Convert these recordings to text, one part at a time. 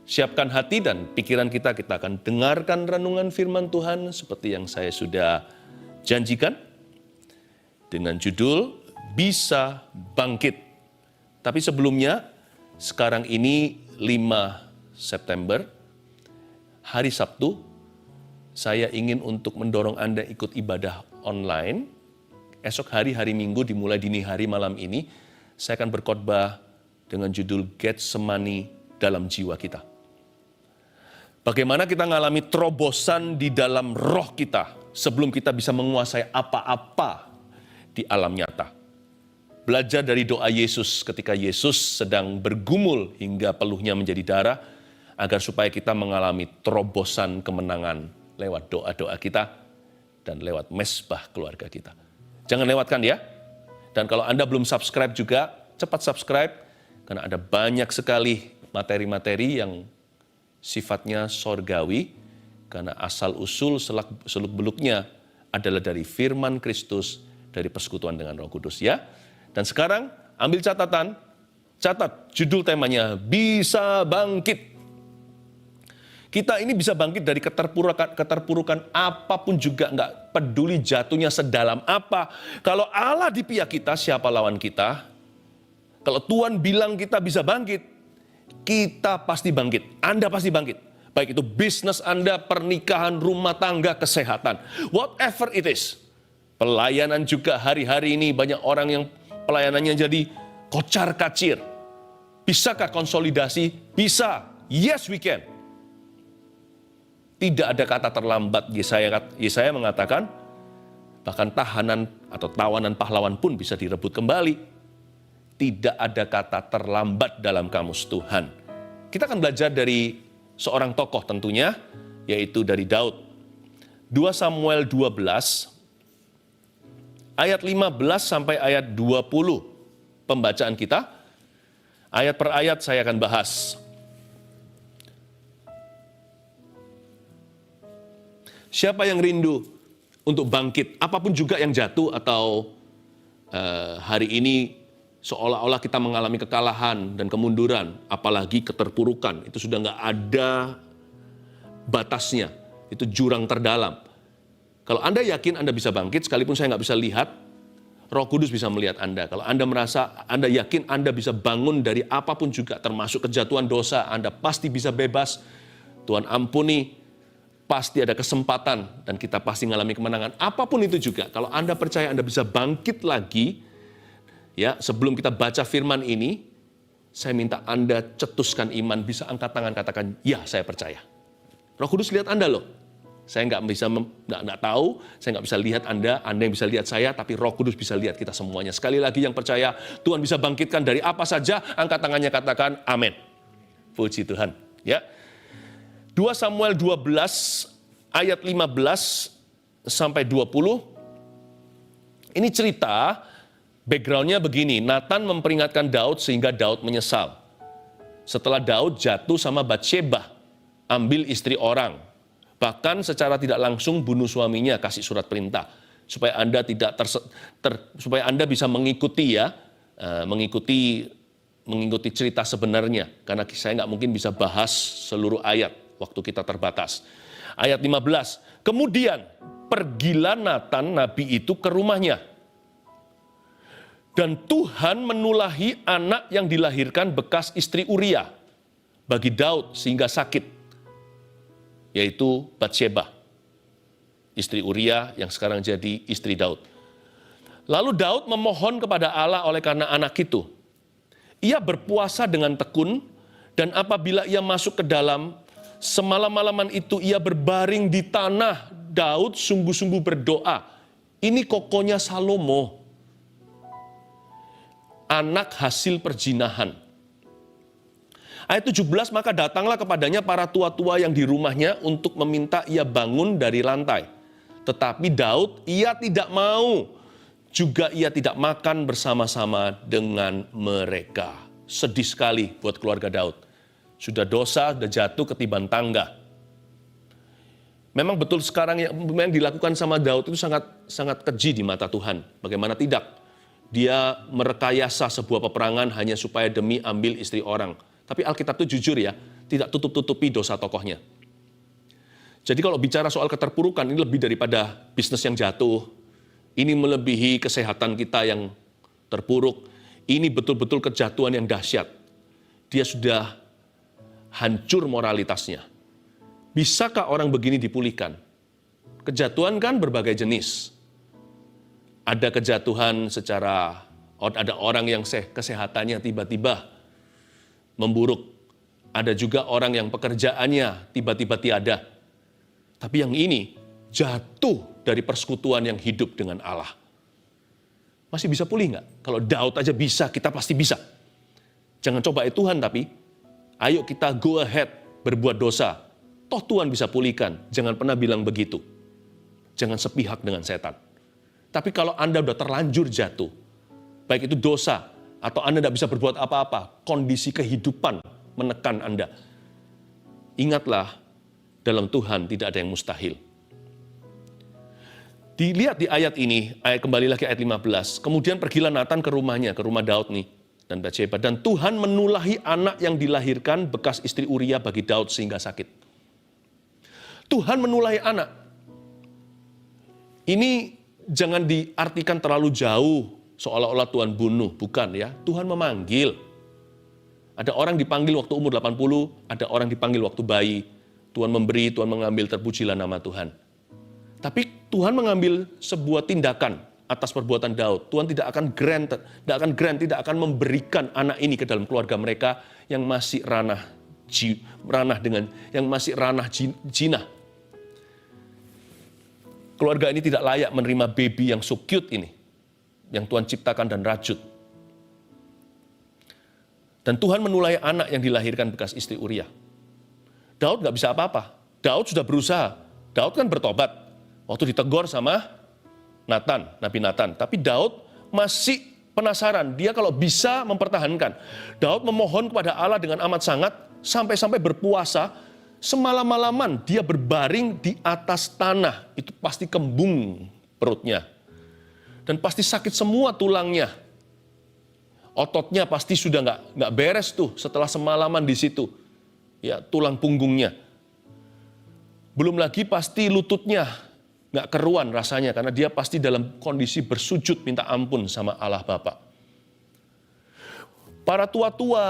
Siapkan hati dan pikiran kita akan dengarkan renungan firman Tuhan seperti yang saya sudah janjikan dengan judul Bisa Bangkit. Tapi sebelumnya, sekarang ini 5 September, hari Sabtu, saya ingin untuk mendorong Anda ikut ibadah online. Esok hari Minggu dimulai dini hari malam ini, saya akan berkhotbah dengan judul Getsemani dalam jiwa kita. Bagaimana kita mengalami terobosan di dalam roh kita sebelum kita bisa menguasai apa-apa di alam nyata. Belajar dari doa Yesus ketika Yesus sedang bergumul hingga peluhnya menjadi darah, agar supaya kita mengalami terobosan kemenangan lewat doa-doa kita dan lewat mesbah keluarga kita. Jangan lewatkan ya. Dan kalau Anda belum subscribe juga, cepat subscribe, karena ada banyak sekali materi-materi yang sifatnya sorgawi, karena asal-usul seluk-beluknya adalah dari firman Kristus, dari persekutuan dengan Roh Kudus ya. Dan sekarang ambil catatan, catat judul temanya, Bisa Bangkit. Kita ini bisa bangkit dari keterpurukan apapun juga, nggak peduli jatuhnya sedalam apa. Kalau Allah di pihak kita, siapa lawan kita? Kalau Tuhan bilang kita bisa bangkit, kita pasti bangkit. Anda pasti bangkit. Baik itu bisnis Anda, pernikahan, rumah tangga, kesehatan. Whatever it is. Pelayanan juga hari-hari ini banyak orang yang pelayanannya jadi kocar-kacir. Bisakah konsolidasi? Bisa. Yes, we can. Tidak ada kata terlambat. Yesaya mengatakan, bahkan tahanan atau tawanan pahlawan pun bisa direbut kembali. Tidak ada kata terlambat dalam kamus Tuhan. Kita akan belajar dari seorang tokoh tentunya, yaitu dari Daud. 2 Samuel 12, ayat 15 sampai ayat 20 pembacaan kita. Ayat per ayat saya akan bahas. Siapa yang rindu untuk bangkit, apapun juga yang jatuh atau hari ini seolah-olah kita mengalami kekalahan dan kemunduran, apalagi keterpurukan, itu sudah nggak ada batasnya, itu jurang terdalam. Kalau Anda yakin Anda bisa bangkit, sekalipun saya nggak bisa lihat, Roh Kudus bisa melihat Anda. Kalau Anda merasa, Anda yakin Anda bisa bangun dari apapun juga, termasuk kejatuhan dosa, Anda pasti bisa bebas, Tuhan ampuni, pasti ada kesempatan, dan kita pasti mengalami kemenangan. Apapun itu juga, kalau Anda percaya Anda bisa bangkit lagi, ya, sebelum kita baca firman ini, saya minta Anda cetuskan iman, bisa angkat tangan, katakan, ya saya percaya. Roh Kudus lihat Anda loh. Saya nggak tahu, saya nggak bisa lihat Anda yang bisa lihat saya, tapi Roh Kudus bisa lihat kita semuanya. Sekali lagi yang percaya, Tuhan bisa bangkitkan dari apa saja, angkat tangannya, katakan, amin. Puji Tuhan. Ya. 2 Samuel 12, ayat 15 sampai 20, ini cerita. Background-nya begini, Nathan memperingatkan Daud sehingga Daud menyesal. Setelah Daud jatuh sama Batsheba, ambil istri orang. Bahkan secara tidak langsung bunuh suaminya, kasih surat perintah. Supaya Anda supaya Anda bisa mengikuti ya, mengikuti cerita sebenarnya. Karena saya nggak mungkin bisa bahas seluruh ayat, waktu kita terbatas. Ayat 15, kemudian pergilah Nathan nabi itu ke rumahnya. Dan Tuhan menulahi anak yang dilahirkan bekas istri Uria bagi Daud sehingga sakit, yaitu Batsheba, istri Uria yang sekarang jadi istri Daud. Lalu Daud memohon kepada Allah oleh karena anak itu. Ia berpuasa dengan tekun, dan apabila ia masuk ke dalam, semalam-malaman itu ia berbaring di tanah. Daud sungguh-sungguh berdoa. Ini kokonya Salomo, anak hasil perjinahan. Ayat 17, maka datanglah kepadanya para tua-tua yang di rumahnya untuk meminta ia bangun dari lantai. Tetapi Daud, ia tidak mau. Juga ia tidak makan bersama-sama dengan mereka. Sedih sekali buat keluarga Daud. Sudah dosa, sudah jatuh ketiban tangga. Memang betul sekarang yang dilakukan sama Daud itu sangat keji di mata Tuhan. Bagaimana tidak? Dia merekayasa sebuah peperangan hanya supaya demi ambil istri orang. Tapi Alkitab itu jujur ya, tidak tutup-tutupi dosa tokohnya. Jadi kalau bicara soal keterpurukan, ini lebih daripada bisnis yang jatuh, ini melebihi kesehatan kita yang terpuruk, ini betul-betul kejatuhan yang dahsyat. Dia sudah hancur moralitasnya. Bisakah orang begini dipulihkan? Kejatuhan kan berbagai jenis. Ada kejatuhan secara, ada orang yang kesehatannya tiba-tiba memburuk. Ada juga orang yang pekerjaannya tiba-tiba tiada. Tapi yang ini jatuh dari persekutuan yang hidup dengan Allah. Masih bisa pulih nggak? Kalau Daud aja bisa, kita pasti bisa. Jangan coba Tuhan, tapi ayo kita go ahead berbuat dosa. Toh Tuhan bisa pulihkan. Jangan pernah bilang begitu. Jangan sepihak dengan setan. Tapi kalau Anda udah terlanjur jatuh, baik itu dosa, atau Anda tidak bisa berbuat apa-apa, kondisi kehidupan menekan Anda. Ingatlah, dalam Tuhan tidak ada yang mustahil. Dilihat di ayat ini, kembali lagi ayat 15. Kemudian pergilah Nathan ke rumahnya, ke rumah Daud nih, dan Batsheba. Dan Tuhan menulahi anak yang dilahirkan bekas istri Uria bagi Daud sehingga sakit. Tuhan menulahi anak. Ini jangan diartikan terlalu jauh, seolah-olah Tuhan bunuh. Bukan ya, Tuhan memanggil. Ada orang dipanggil waktu umur 80, ada orang dipanggil waktu bayi. Tuhan memberi, Tuhan mengambil, terpujilah nama Tuhan. Tapi Tuhan mengambil sebuah tindakan atas perbuatan Daud. Tuhan tidak akan memberikan anak ini ke dalam keluarga mereka yang masih ranah jinah. Keluarga ini tidak layak menerima baby yang so cute ini, yang Tuhan ciptakan dan rajut. Dan Tuhan menulahi anak yang dilahirkan bekas istri Uria. Daud nggak bisa apa-apa. Daud sudah berusaha. Daud kan bertobat. Waktu ditegur sama Nabi Nathan. Tapi Daud masih penasaran. Dia kalau bisa mempertahankan. Daud memohon kepada Allah dengan amat sangat. Sampai-sampai berpuasa. Semalam-malaman dia berbaring di atas tanah. Itu pasti kembung perutnya. Dan pasti sakit semua tulangnya. Ototnya pasti sudah nggak beres tuh setelah semalaman di situ. Ya, tulang punggungnya. Belum lagi pasti lututnya nggak keruan rasanya karena dia pasti dalam kondisi bersujud minta ampun sama Allah Bapa. Para tua-tua,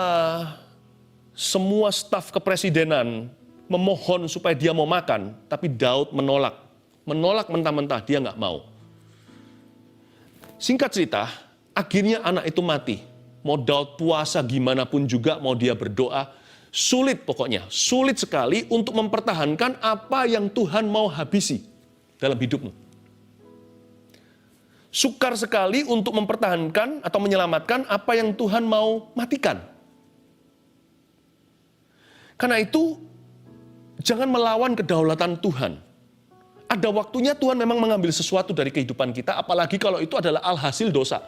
semua staf kepresidenan memohon supaya dia mau makan, tapi Daud menolak. Menolak mentah-mentah, dia nggak mau. Singkat cerita, akhirnya anak itu mati. Mau Daud puasa gimana pun juga, mau dia berdoa, sulit pokoknya, sulit sekali untuk mempertahankan apa yang Tuhan mau habisi dalam hidupmu. Sukar sekali untuk mempertahankan atau menyelamatkan apa yang Tuhan mau matikan. Karena itu, jangan melawan kedaulatan Tuhan. Ada waktunya Tuhan memang mengambil sesuatu dari kehidupan kita, apalagi kalau itu adalah alhasil dosa.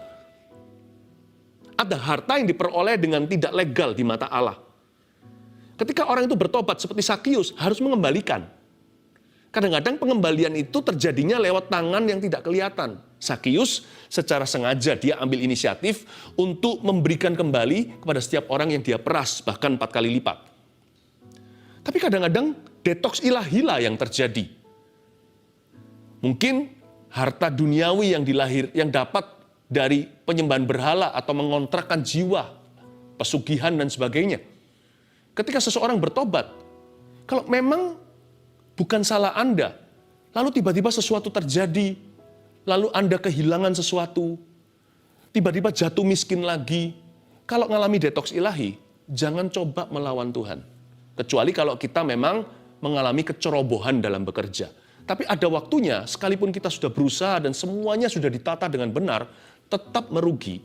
Ada harta yang diperoleh dengan tidak legal di mata Allah. Ketika orang itu bertobat seperti Sakius, harus mengembalikan. Kadang-kadang pengembalian itu terjadinya lewat tangan yang tidak kelihatan. Sakius secara sengaja dia ambil inisiatif untuk memberikan kembali kepada setiap orang yang dia peras, bahkan 4 kali lipat. Tapi kadang-kadang detoks ilahilah yang terjadi. Mungkin harta duniawi yang dapat dari penyembahan berhala atau mengontrakkan jiwa, pesugihan dan sebagainya. Ketika seseorang bertobat, kalau memang bukan salah Anda, lalu tiba-tiba sesuatu terjadi, lalu Anda kehilangan sesuatu, tiba-tiba jatuh miskin lagi, kalau ngalami detoks ilahi, jangan coba melawan Tuhan. Kecuali kalau kita memang mengalami kecerobohan dalam bekerja. Tapi ada waktunya, sekalipun kita sudah berusaha dan semuanya sudah ditata dengan benar, tetap merugi.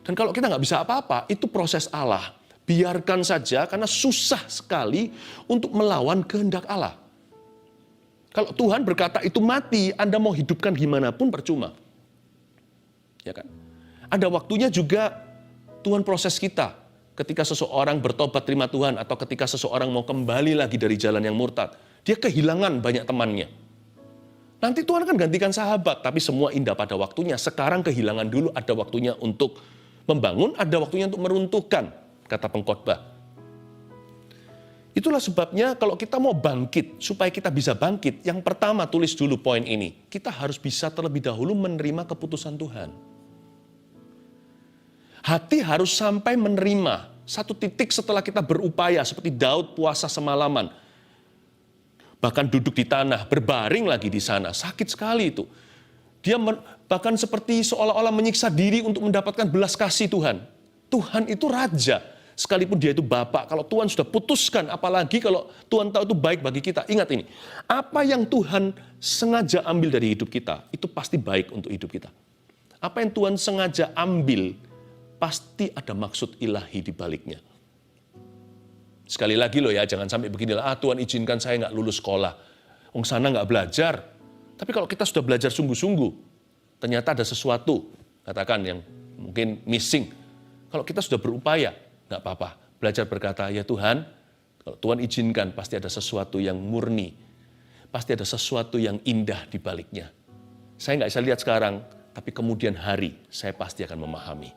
Dan kalau kita nggak bisa apa-apa, itu proses Allah. Biarkan saja, karena susah sekali untuk melawan kehendak Allah. Kalau Tuhan berkata itu mati, Anda mau hidupkan gimana pun percuma. Ya kan? Ada waktunya juga Tuhan proses kita. Ketika seseorang bertobat terima Tuhan, atau ketika seseorang mau kembali lagi dari jalan yang murtad, dia kehilangan banyak temannya. Nanti Tuhan akan gantikan sahabat, tapi semua indah pada waktunya. Sekarang kehilangan dulu, ada waktunya untuk membangun, ada waktunya untuk meruntuhkan, kata pengkhotbah. Itulah sebabnya kalau kita mau bangkit, supaya kita bisa bangkit, yang pertama tulis dulu poin ini. Kita harus bisa terlebih dahulu menerima keputusan Tuhan. Hati harus sampai menerima. Satu titik setelah kita berupaya, seperti Daud puasa semalaman. Bahkan duduk di tanah, berbaring lagi di sana. Sakit sekali itu. Dia bahkan seperti seolah-olah menyiksa diri untuk mendapatkan belas kasih Tuhan. Tuhan itu raja. Sekalipun dia itu Bapa, kalau Tuhan sudah putuskan, apalagi kalau Tuhan tahu itu baik bagi kita. Ingat ini, apa yang Tuhan sengaja ambil dari hidup kita, itu pasti baik untuk hidup kita. Apa yang Tuhan sengaja ambil, pasti ada maksud ilahi di baliknya. Sekali lagi loh ya, jangan sampai beginilah, Tuhan izinkan saya nggak lulus sekolah. Wong sana nggak belajar. Tapi kalau kita sudah belajar sungguh-sungguh, ternyata ada sesuatu, katakan yang mungkin missing. Kalau kita sudah berupaya, nggak apa-apa. Belajar berkata, ya Tuhan, kalau Tuhan izinkan pasti ada sesuatu yang murni. Pasti ada sesuatu yang indah di baliknya. Saya nggak bisa lihat sekarang, tapi kemudian hari saya pasti akan memahami.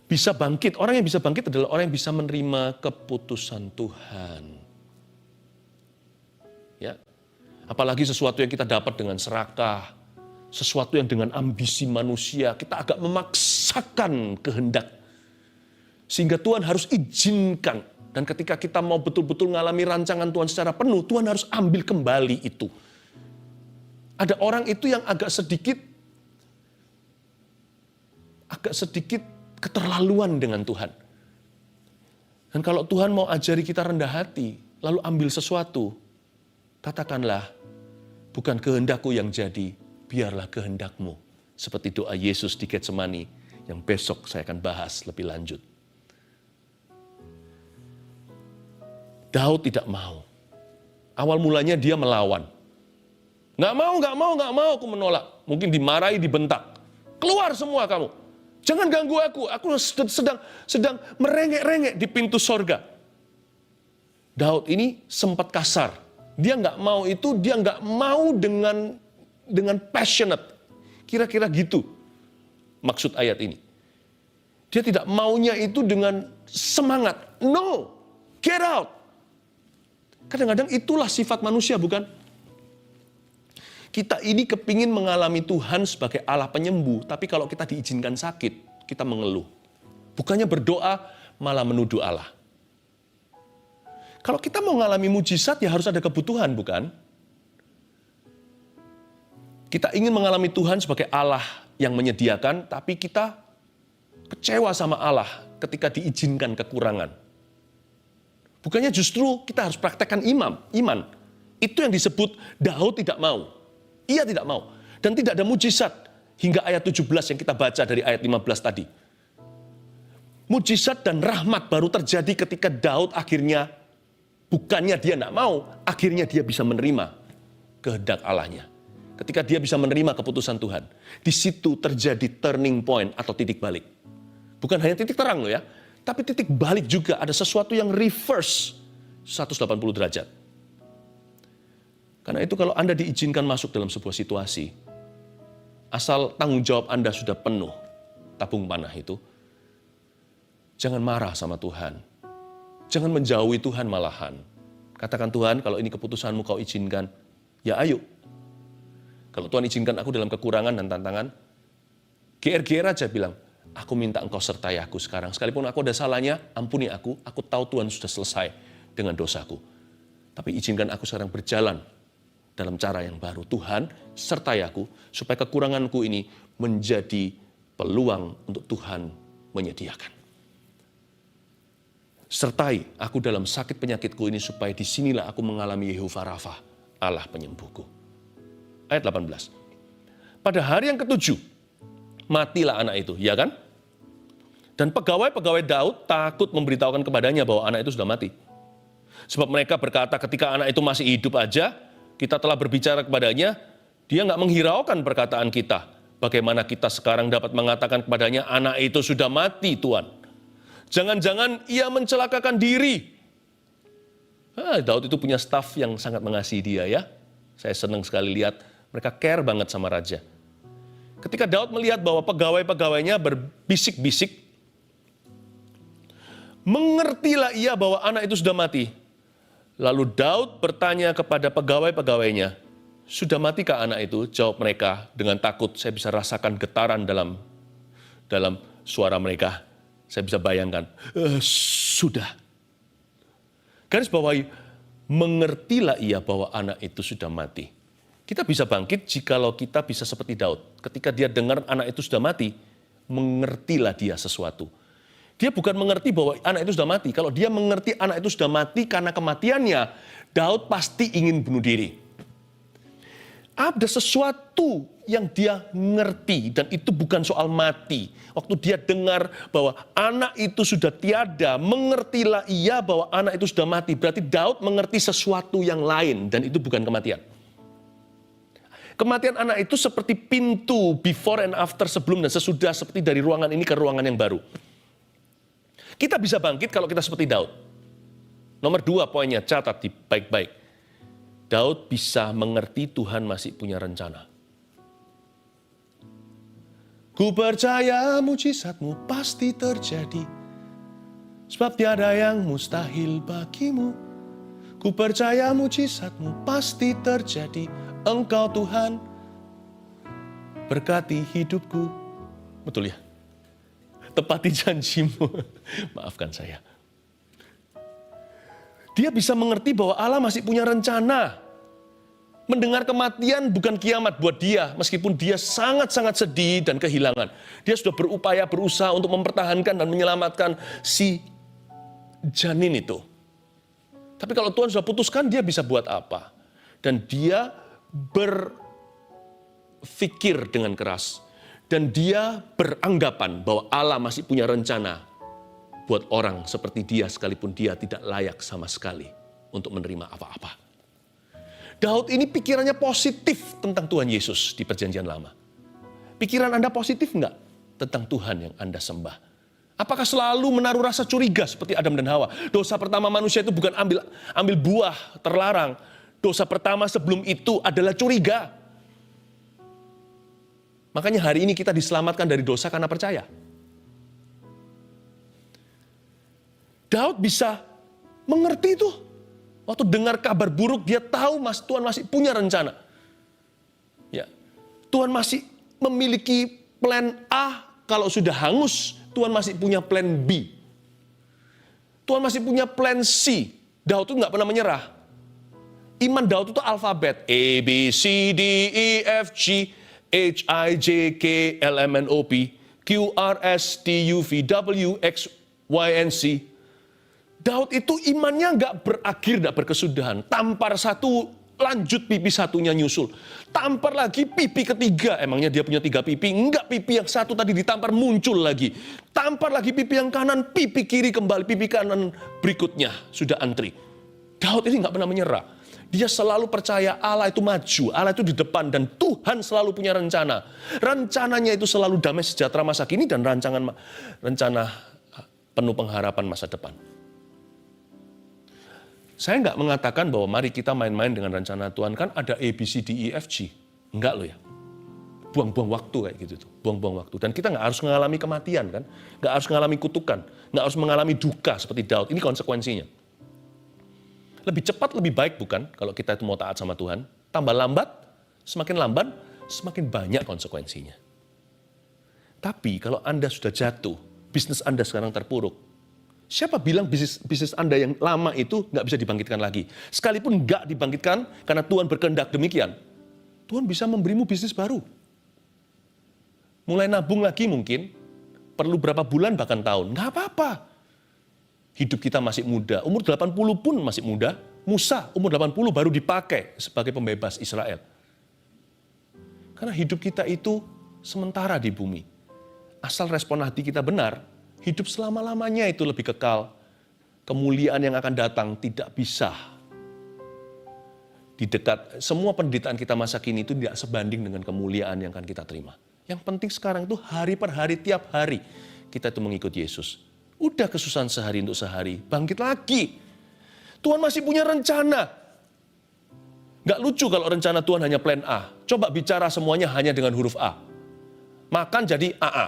Bisa bangkit, orang yang bisa bangkit adalah orang yang bisa menerima keputusan Tuhan. Ya, apalagi sesuatu yang kita dapat dengan serakah, sesuatu yang dengan ambisi manusia, kita agak memaksakan kehendak. Sehingga Tuhan harus izinkan. Dan ketika kita mau betul-betul mengalami rancangan Tuhan secara penuh, Tuhan harus ambil kembali itu. Ada orang itu yang agak sedikit keterlaluan dengan Tuhan. Dan kalau Tuhan mau ajari kita rendah hati, lalu ambil sesuatu, katakanlah, bukan kehendakku yang jadi, biarlah kehendakmu. Seperti doa Yesus di Getsemani, yang besok saya akan bahas lebih lanjut. Daud tidak mau. Awal mulanya dia melawan. Nggak mau, aku menolak. Mungkin dimarahi, dibentak. Keluar semua kamu. Jangan ganggu aku sedang merengek-rengek di pintu sorga. Daud ini sempat kasar. Dia nggak mau itu, dia nggak mau dengan passionate. Kira-kira gitu maksud ayat ini. Dia tidak maunya itu dengan semangat. No, get out. Kadang-kadang itulah sifat manusia, bukan? Kita ini kepingin mengalami Tuhan sebagai Allah penyembuh, tapi kalau kita diizinkan sakit, kita mengeluh. Bukannya berdoa, malah menuduh Allah. Kalau kita mau mengalami mujizat, ya harus ada kebutuhan, bukan? Kita ingin mengalami Tuhan sebagai Allah yang menyediakan, tapi kita kecewa sama Allah ketika diizinkan kekurangan. Bukannya justru kita harus praktekkan iman. Itu yang disebut Daud tidak mau. Ia tidak mau. Dan tidak ada mujizat hingga ayat 17 yang kita baca dari ayat 15 tadi. Mujizat dan rahmat baru terjadi ketika Daud akhirnya, bukannya dia tidak mau, akhirnya dia bisa menerima kehendak Allahnya. Ketika dia bisa menerima keputusan Tuhan. Di situ terjadi turning point atau titik balik. Bukan hanya titik terang loh ya. Tapi titik balik juga, ada sesuatu yang reverse 180 derajat. Karena itu kalau Anda diizinkan masuk dalam sebuah situasi, asal tanggung jawab Anda sudah penuh, tabung panah itu, jangan marah sama Tuhan. Jangan menjauhi Tuhan malahan. Katakan, Tuhan, kalau ini keputusanmu kau izinkan, ya ayo. Kalau Tuhan izinkan aku dalam kekurangan dan tantangan, GR aja bilang, aku minta engkau sertai aku sekarang. Sekalipun aku ada salahnya, ampuni aku tahu Tuhan sudah selesai dengan dosaku. Tapi izinkan aku sekarang berjalan dalam cara yang baru. Tuhan, sertai aku, supaya kekuranganku ini menjadi peluang untuk Tuhan menyediakan. Sertai aku dalam sakit penyakitku ini, supaya disinilah aku mengalami Yehova Rafa, Allah penyembuhku. Ayat 18. Pada hari yang ketujuh, matilah anak itu, ya kan? Dan pegawai-pegawai Daud takut memberitahukan kepadanya bahwa anak itu sudah mati. Sebab mereka berkata, ketika anak itu masih hidup aja, kita telah berbicara kepadanya, dia nggak menghiraukan perkataan kita. Bagaimana kita sekarang dapat mengatakan kepadanya, anak itu sudah mati, Tuhan. Jangan-jangan ia mencelakakan diri. Daud itu punya staf yang sangat mengasihi dia ya. Saya senang sekali lihat, mereka care banget sama raja. Ketika Daud melihat bahwa pegawai-pegawainya berbisik-bisik, Mengertilah ia bahwa anak itu sudah mati. Lalu Daud bertanya kepada pegawai-pegawainya, sudah matikah anak itu? Jawab mereka dengan takut. Saya bisa rasakan getaran dalam suara mereka. Saya bisa bayangkan, sudah. Garis bawahi, mengertilah ia bahwa anak itu sudah mati. Kita bisa bangkit jikalau kita bisa seperti Daud. Ketika dia dengar anak itu sudah mati, mengertilah dia sesuatu. Dia bukan mengerti bahwa anak itu sudah mati. Kalau dia mengerti anak itu sudah mati karena kematiannya, Daud pasti ingin bunuh diri. Ada sesuatu yang dia ngerti dan itu bukan soal mati. Waktu dia dengar bahwa anak itu sudah tiada, mengertilah ia bahwa anak itu sudah mati. Berarti Daud mengerti sesuatu yang lain dan itu bukan kematian. Kematian anak itu seperti pintu before and after, sebelum dan sesudah, seperti dari ruangan ini ke ruangan yang baru. Kita bisa bangkit kalau kita seperti Daud. Nomor 2 poinnya, catat di baik-baik. Daud bisa mengerti Tuhan masih punya rencana. Ku percaya mujizatmu pasti terjadi, sebab tiada yang mustahil bagimu. Ku percaya mujizatmu pasti terjadi, Engkau Tuhan berkati hidupku. Betul ya? Tepati janjimu. Maafkan saya. Dia bisa mengerti bahwa Allah masih punya rencana. Mendengar kematian bukan kiamat buat dia, meskipun dia sangat-sangat sedih dan kehilangan. Dia sudah berusaha untuk mempertahankan dan menyelamatkan si janin itu. Tapi kalau Tuhan sudah putuskan, dia bisa buat apa? Dan dia berpikir dengan keras. Dan dia beranggapan bahwa Allah masih punya rencana buat orang seperti dia, sekalipun dia tidak layak sama sekali untuk menerima apa-apa. Daud ini pikirannya positif tentang Tuhan Yesus di Perjanjian Lama. Pikiran Anda positif enggak tentang Tuhan yang Anda sembah? Apakah selalu menaruh rasa curiga seperti Adam dan Hawa? Dosa pertama manusia itu bukan ambil buah terlarang. Dosa pertama sebelum itu adalah curiga. Makanya hari ini kita diselamatkan dari dosa karena percaya. Daud bisa mengerti itu. Waktu dengar kabar buruk, dia tahu Tuhan masih punya rencana. Ya, Tuhan masih memiliki plan A. Kalau sudah hangus, Tuhan masih punya plan B. Tuhan masih punya plan C. Daud itu nggak pernah menyerah. Iman Daud itu alfabet. A, B, C, D, E, F, G, H, I, J, K, L, M, N, O, P, Q, R, S, T, U, V, W, X, Y, and Z. Daud itu imannya nggak berakhir, nggak berkesudahan. Tampar satu, lanjut pipi satunya nyusul. Tampar lagi pipi ketiga, emangnya dia punya 3 pipi? Enggak, pipi yang satu tadi ditampar muncul lagi. Tampar lagi pipi yang kanan, pipi kiri kembali, pipi kanan berikutnya sudah antri. Daud ini nggak pernah menyerah. Dia selalu percaya Allah itu maju, Allah itu di depan, dan Tuhan selalu punya rencana. Rencananya itu selalu damai sejahtera masa kini dan rencana penuh pengharapan masa depan. Saya nggak mengatakan bahwa mari kita main-main dengan rencana Tuhan, kan ada A, B, C, D, E, F, G. Enggak loh ya. Buang-buang waktu kayak gitu tuh, buang-buang waktu. Dan kita nggak harus mengalami kematian kan, nggak harus mengalami kutukan, nggak harus mengalami duka seperti Daud. Ini konsekuensinya. Lebih cepat, lebih baik bukan kalau kita itu mau taat sama Tuhan. Tambah lambat, semakin banyak konsekuensinya. Tapi kalau Anda sudah jatuh, bisnis Anda sekarang terpuruk, siapa bilang bisnis Anda yang lama itu nggak bisa dibangkitkan lagi? Sekalipun nggak dibangkitkan karena Tuhan berkehendak demikian, Tuhan bisa memberimu bisnis baru. Mulai nabung lagi mungkin, perlu berapa bulan bahkan tahun, nggak apa-apa. Hidup kita masih muda, umur 80 pun masih muda. Musa umur 80 baru dipakai sebagai pembebas Israel. Karena hidup kita itu sementara di bumi. Asal respon hati kita benar, hidup selama-lamanya itu lebih kekal. Kemuliaan yang akan datang tidak bisa didekat. Semua penderitaan kita masa kini itu tidak sebanding dengan kemuliaan yang akan kita terima. Yang penting sekarang itu hari per hari, tiap hari kita itu mengikut Yesus. Udah kesusahan sehari untuk sehari, bangkit lagi. Tuhan masih punya rencana. Gak lucu kalau rencana Tuhan hanya plan A. Coba bicara semuanya hanya dengan huruf A. Makan jadi AA.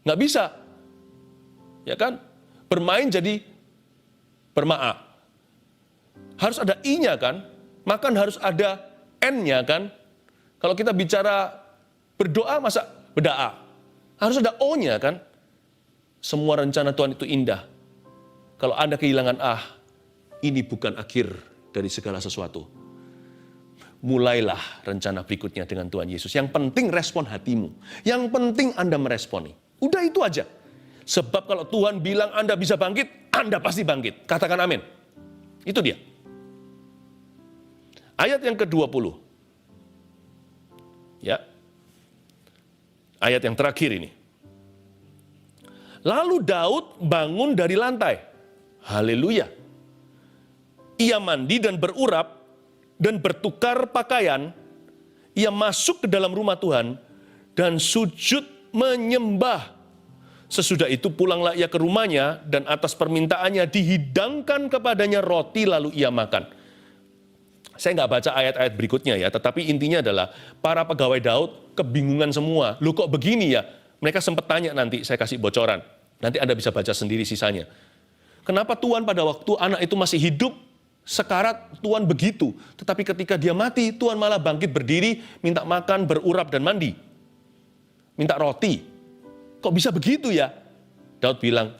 Gak bisa. Ya kan? Bermain jadi bermaaf. Harus ada I-nya kan? Makan harus ada N-nya kan? Kalau kita bicara berdoa, masa berdoa? Harus ada O-nya kan? Semua rencana Tuhan itu indah. Kalau Anda kehilangan ini bukan akhir dari segala sesuatu. Mulailah rencana berikutnya dengan Tuhan Yesus. Yang penting respon hatimu. Yang penting Anda meresponi. Udah itu aja. Sebab kalau Tuhan bilang Anda bisa bangkit, Anda pasti bangkit. Katakan amin. Itu dia. Ayat yang ke-20. Ya. Ayat yang terakhir ini. Lalu Daud bangun dari lantai. Haleluya. Ia mandi dan berurap dan bertukar pakaian. Ia masuk ke dalam rumah Tuhan dan sujud menyembah. Sesudah itu pulanglah ia ke rumahnya dan atas permintaannya dihidangkan kepadanya roti lalu ia makan. Saya nggak baca ayat-ayat berikutnya ya, tetapi intinya adalah para pegawai Daud kebingungan semua. Loh kok begini ya? Mereka sempat tanya nanti, saya kasih bocoran. Nanti Anda bisa baca sendiri sisanya. Kenapa Tuhan pada waktu anak itu masih hidup, sekarat Tuhan begitu. Tetapi ketika dia mati, Tuhan malah bangkit berdiri, minta makan, berurap dan mandi. Minta roti. Kok bisa begitu ya? Daud bilang,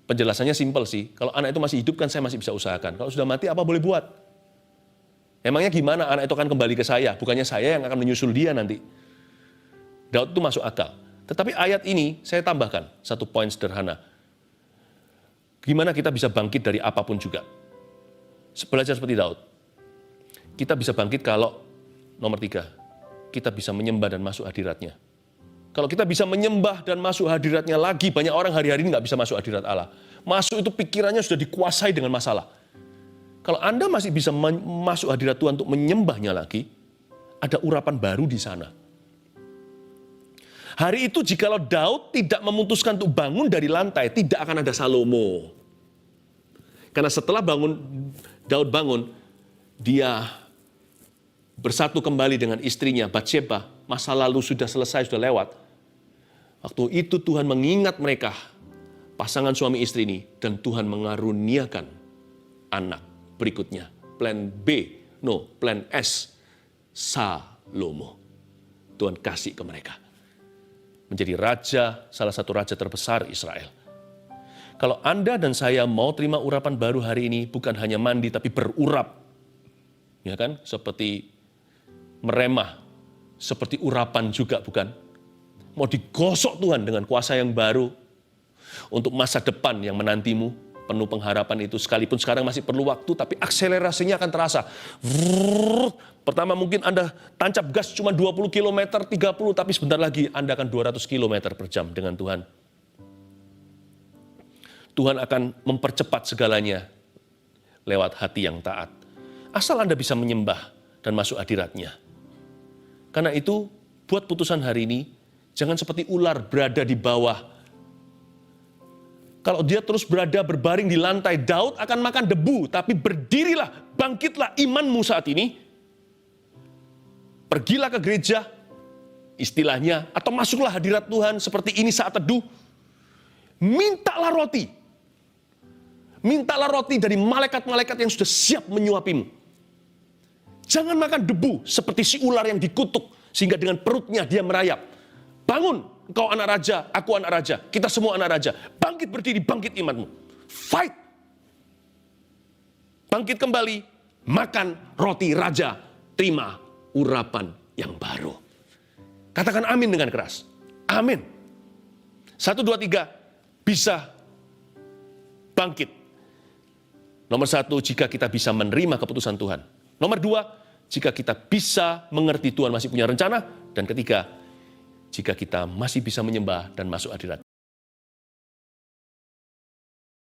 penjelasannya simpel sih. Kalau anak itu masih hidup kan saya masih bisa usahakan. Kalau sudah mati apa boleh buat? Emangnya gimana anak itu akan kembali ke saya? Bukannya saya yang akan menyusul dia nanti. Daud itu masuk akal. Tetapi ayat ini saya tambahkan satu poin sederhana. Gimana kita bisa bangkit dari apapun juga. Belajar seperti Daud. Kita bisa bangkit kalau, nomor 3, kita bisa menyembah dan masuk hadirat-Nya. Kalau kita bisa menyembah dan masuk hadirat-Nya lagi, banyak orang hari-hari ini nggak bisa masuk hadirat Allah. Masuk itu pikirannya sudah dikuasai dengan masalah. Kalau Anda masih bisa masuk hadirat Tuhan untuk menyembahnya lagi, ada urapan baru di sana. Hari itu jikalau Daud tidak memutuskan untuk bangun dari lantai, tidak akan ada Salomo. Karena setelah Daud bangun, dia bersatu kembali dengan istrinya, Batsheba. Masa lalu sudah selesai, sudah lewat. Waktu itu Tuhan mengingat mereka, pasangan suami istri ini, dan Tuhan mengaruniakan anak berikutnya. Plan S, Salomo. Tuhan kasih ke mereka. Menjadi raja, salah satu raja terbesar Israel. Kalau Anda dan saya mau terima urapan baru hari ini, bukan hanya mandi tapi berurap. Ya kan? Seperti meremah, seperti urapan juga bukan? Mau digosok Tuhan dengan kuasa yang baru untuk masa depan yang menantimu, penuh pengharapan itu. Sekalipun sekarang masih perlu waktu, tapi akselerasinya akan terasa. Pertama mungkin Anda tancap gas cuma 20 km, 30, tapi sebentar lagi Anda akan 200 km per jam dengan Tuhan. Tuhan akan mempercepat segalanya lewat hati yang taat. Asal Anda bisa menyembah dan masuk hadirat-Nya. Karena itu, buat putusan hari ini, jangan seperti ular berada di bawah. Kalau dia terus berada berbaring di lantai, Daud akan makan debu. Tapi berdirilah, bangkitlah imanmu saat ini. Pergilah ke gereja, istilahnya, atau masuklah hadirat Tuhan seperti ini saat teduh. Mintalah roti. Mintalah roti dari malaikat-malaikat yang sudah siap menyuapimu. Jangan makan debu seperti si ular yang dikutuk, sehingga dengan perutnya dia merayap. Bangun, engkau anak raja, aku anak raja, kita semua anak raja. Bangkit berdiri, bangkit imanmu. Fight. Bangkit kembali, makan roti raja, terima urapan yang baru. Katakan amin dengan keras. Amin. 1, 2, 3, bisa bangkit. Nomor 1, jika kita bisa menerima keputusan Tuhan. Nomor 2, jika kita bisa mengerti Tuhan masih punya rencana. Dan ketiga, jika kita masih bisa menyembah dan masuk hadirat.